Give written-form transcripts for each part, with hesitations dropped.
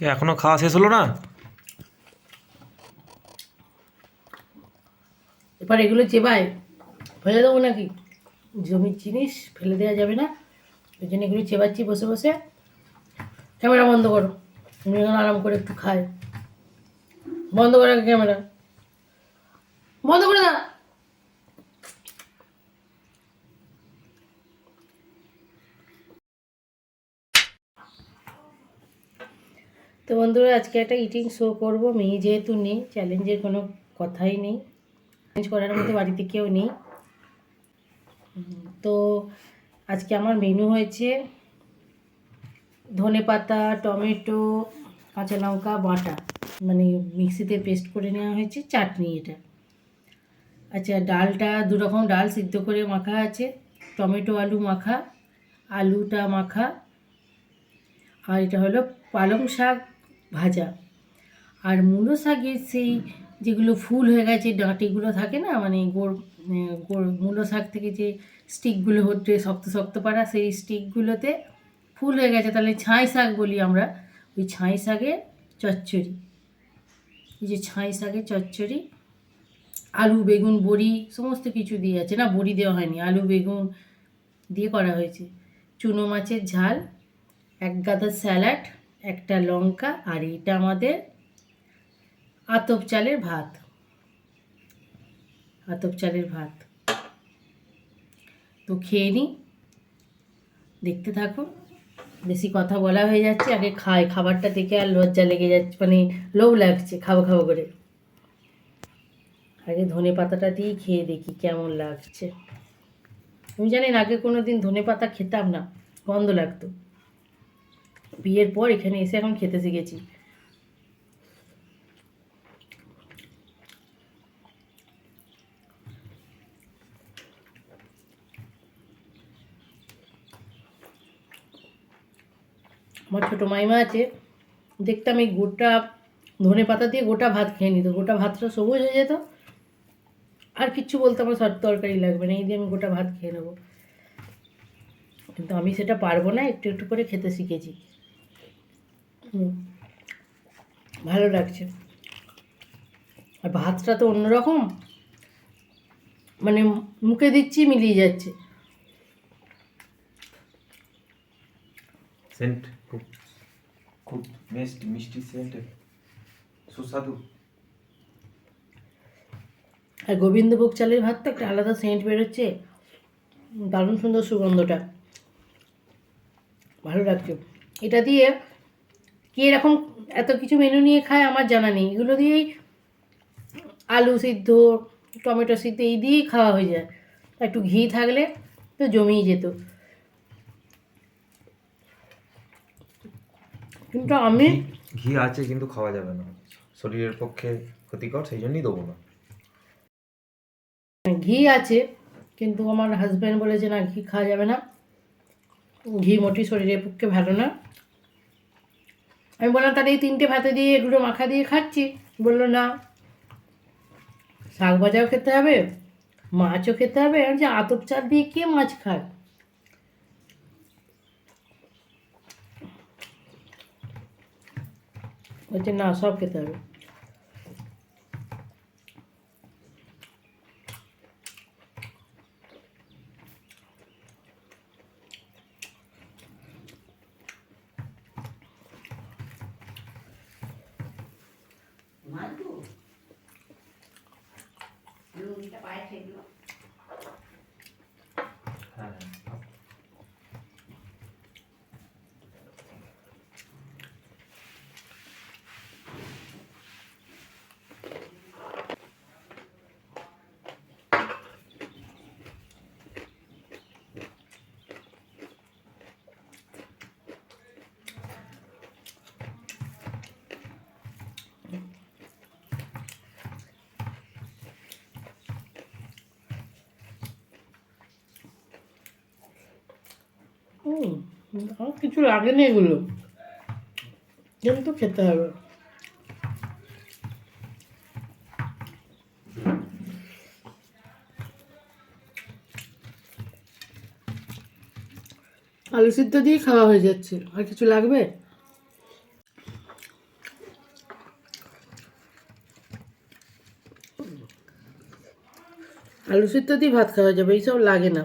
এখনো খাওয়া শেষ হলো না? এবার এগুলো চেবাই ফেলে দেবো নাকি? জমির জিনিস ফেলে দেওয়া যাবে না, ওই জন্য এগুলো চেবাচ্ছি বসে বসে। ক্যামেরা বন্ধ করো, আমি এখন আরাম করে একটু খাই। বন্ধ করে ক্যামেরা বন্ধ করে দাও। তো বন্ধুরা, আজকে একটা ইটিং শো করবো। মেয়ে যেহেতু নেই, চ্যালেঞ্জের কোনো কথাই নেই, চ্যালেঞ্জ করার মতো বাড়িতে কেউ নেই। তো আজকে আমার মেনু হয়েছে ধনেপাতা, টমেটো, কাঁচা লঙ্কা বাটা, মানে মিক্সিতে পেস্ট করে নেওয়া হয়েছে, চাটনি এটা। আচ্ছা, ডালটা দু রকম ডাল সিদ্ধ করে মাখা আছে, টমেটো আলু মাখা, আলুটা মাখা, আর এটা হলো পালং শাক ভাজা। আর মূলো শাকের সেই যেগুলো ফুল হয়ে গেছে ডাঁটিগুলো থাকে না, মানে মূলো শাক থেকে যে স্টিকগুলো হচ্ছে শক্ত শক্ত পাড়া, সেই স্টিকগুলোতে ফুল হয়ে গেছে, তাহলে ছাই শাক বলি আমরা। ওই ছাই শাকের চচ্চড়ি, এই যে ছাই শাকের চচ্চড়ি, আলু বেগুন বড়ি সমস্ত কিছু দিয়ে আছে, না বড়ি দেওয়া হয়নি, আলু বেগুন দিয়ে করা হয়েছে। চুনো মাছের ঝাল, এক গাদা স্যালাড, একটা লঙ্কা, আর এটা আমাদের আতপ চালের ভাত। আতপ চালের ভাত। তো খেয়ে নিই, দেখতে থাকো। বেশি কথা বলা হয়ে যাচ্ছে, আগে খাই। খাবারটা দেখে আর লজ্জা লেগে যাচ্ছে, মানে লোভ লাগছে খাবো খাবো করে। আগে ধনে পাতাটা দিয়েই খেয়ে দেখি কেমন লাগছে। আমি জানি না, আগে কোনো দিন ধনে পাতা খেতাম না, গন্ধ লাগতো। বিয়ের পর এখানে এসে এখন খেতে শিখেছি। আমার ছোটো মাইমা আছে, দেখতাম এই গোটা ধনে পাতা দিয়ে গোটা ভাত খেয়ে নিত, গোটা ভাতটা সবুজ হয়ে যেত, আর কিচ্ছু বলতে আমার তরকারি লাগবে না, এই দিয়ে আমি গোটা ভাত খেয়ে নেবো। কিন্তু আমি সেটা পারবো না, একটু একটু করে খেতে শিখেছি। ভালো লাগছে। আর ভাতটা তো অন্যরকম, মানে মুখে দিচ্ছি মিলিয়ে যাচ্ছে। সেন্ট খুব খুব মিষ্টি সেন্ট, সুস্বাদু। আর গোবিন্দভোগ চালের ভাত তো একটা আলাদা সেন্ট বেরোচ্ছে, দারুণ সুন্দর সুগন্ধটা, ভালো লাগছে। এটা দিয়ে কি এরকম এত কিছু মেনু নিয়ে খায় আমার জানা নেই। এগুলো দিয়েই আলু সিদ্ধ, টমেটো সিদ্ধ এই দিয়েই খাওয়া হয়ে যায়। একটু ঘি থাকলে তো জমেই যেত। কিন্তু আমি ঘি আছে কিন্তু খাওয়া যাবে না, শরীরের পক্ষে ক্ষতিকর, সেই জন্যই দেবো না। ঘি আছে, কিন্তু আমার হাজব্যান্ড বলেছে না, ঘি খাওয়া যাবে না, ঘি মোটেই শরীরের পক্ষে ভালো না। আমি বললাম তাহলে এই 3টে ভাতে দিয়ে এগুলো মাখা দিয়ে খাচ্ছি। বললো না, শাক ভাজাও খেতে হবে, মাছও খেতে হবে। আমি যে আতপ চাল দিয়ে কে মাছ খায়? বলছে না, সব খেতে হবে। হ্যাঁ, আমার কিছু লাগেনি এগুলো, কিন্তু খেতে হবে। আলু সিদ্ধ দিয়ে খাওয়া হয়ে যাচ্ছে, আর কিছু লাগবে? আলু সিদ্ধ দিয়ে ভাত খাওয়া যাবে, এইসব লাগে না।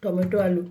টমেটো আলু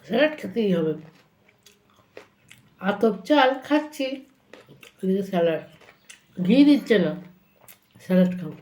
স্যালাড খেতেই হবে। আতপ চাল খাচ্ছি, এদিকে স্যালাড, ঘি দিচ্ছে না, স্যালাড খাও।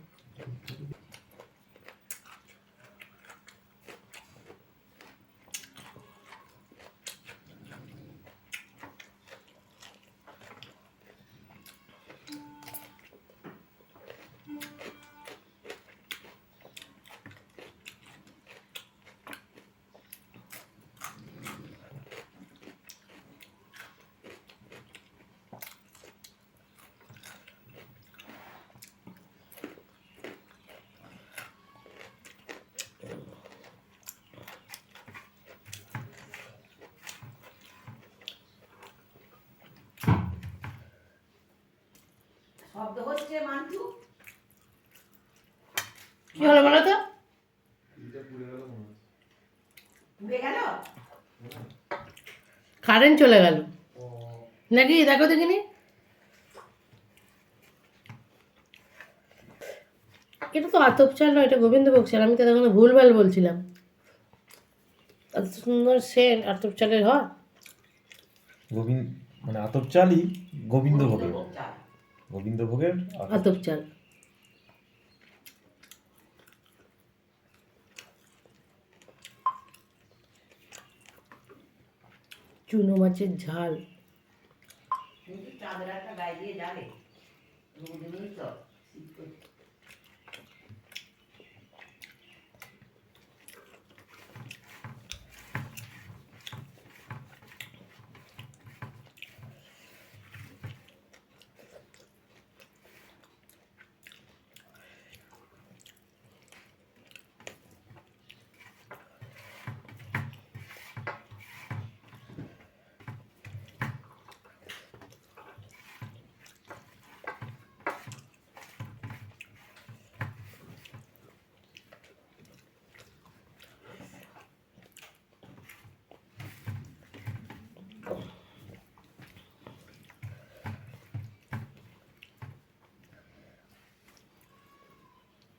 শব্দ হচ্ছে মান্টু, কি হলো বলো তো? পুড়ে গেল। কারেন্ট চলে গেল নাকি? দেখো দেখিনি। এটা তো আতপ চাল নয়, এটা গোবিন্দভোগ চাল। আমি তো তখন ভুলভাল বলছিলাম। এত সুন্দর সেন্ট আতপ চালের হয়। মানে আতপ চালই গোবিন্দভোগের। গোবিন্দভোগ চাল। গোবিন্দভোগের আতপ চাল। চুনো মাছের ঝাল। কিন্তু চাঁদের একটা গায়ে দিয়ে যাবে, দুদিনই তো শীত করছে।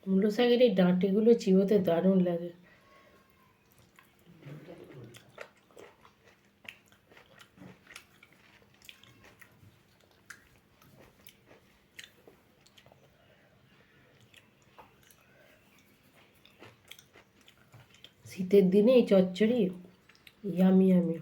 মূলো শাকের এই ডাঁটিগুলো চিবোতে দারুণ লাগে। শীতের দিনে এই চচ্চড়ি ইয়ামি ইয়ামি।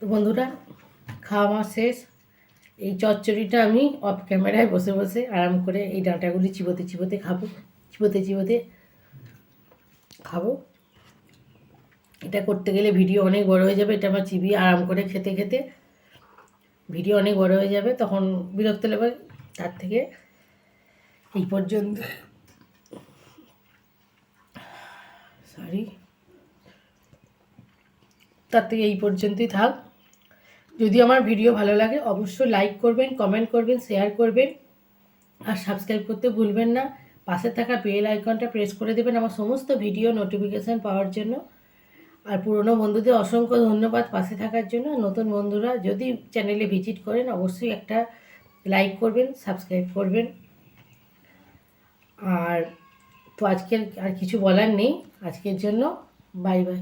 তো বন্ধুরা, খাওয়া আমার শেষ। এই চচ্চড়িটা আমি অফ ক্যামেরায় বসে বসে আরাম করে এই ডাঁটাগুলি চিবোতে চিবোতে খাবো, চিবোতে চিবোতে খাবো। এটা করতে গেলে ভিডিও অনেক বড় হয়ে যাবে, এটা আমার চিবিয়ে আরাম করে খেতে খেতে ভিডিও অনেক বড় হয়ে যাবে, তখন বিরক্ত লাগবে। তার থেকে এই পর্যন্ত তার থেকে এই পর্যন্তই থাক। যদি আমার ভিডিও ভালো লাগে অবশ্যই লাইক করবেন, কমেন্ট করবেন, শেয়ার করবেন আর সাবস্ক্রাইব করতে ভুলবেন না। পাশে থাকা বেল আইকনটা প্রেস করে দেবেন আমার সমস্ত ভিডিও নোটিফিকেশান পাওয়ার জন্য। আর পুরনো বন্ধুদের অসংখ্য ধন্যবাদ পাশে থাকার জন্য। নতুন বন্ধুরা যদি চ্যানেলে ভিজিট করেন অবশ্যই একটা লাইক করবেন, সাবস্ক্রাইব করবেন। আর তো আজকের আর কিছু বলার নেই, আজকের জন্য বাই বাই।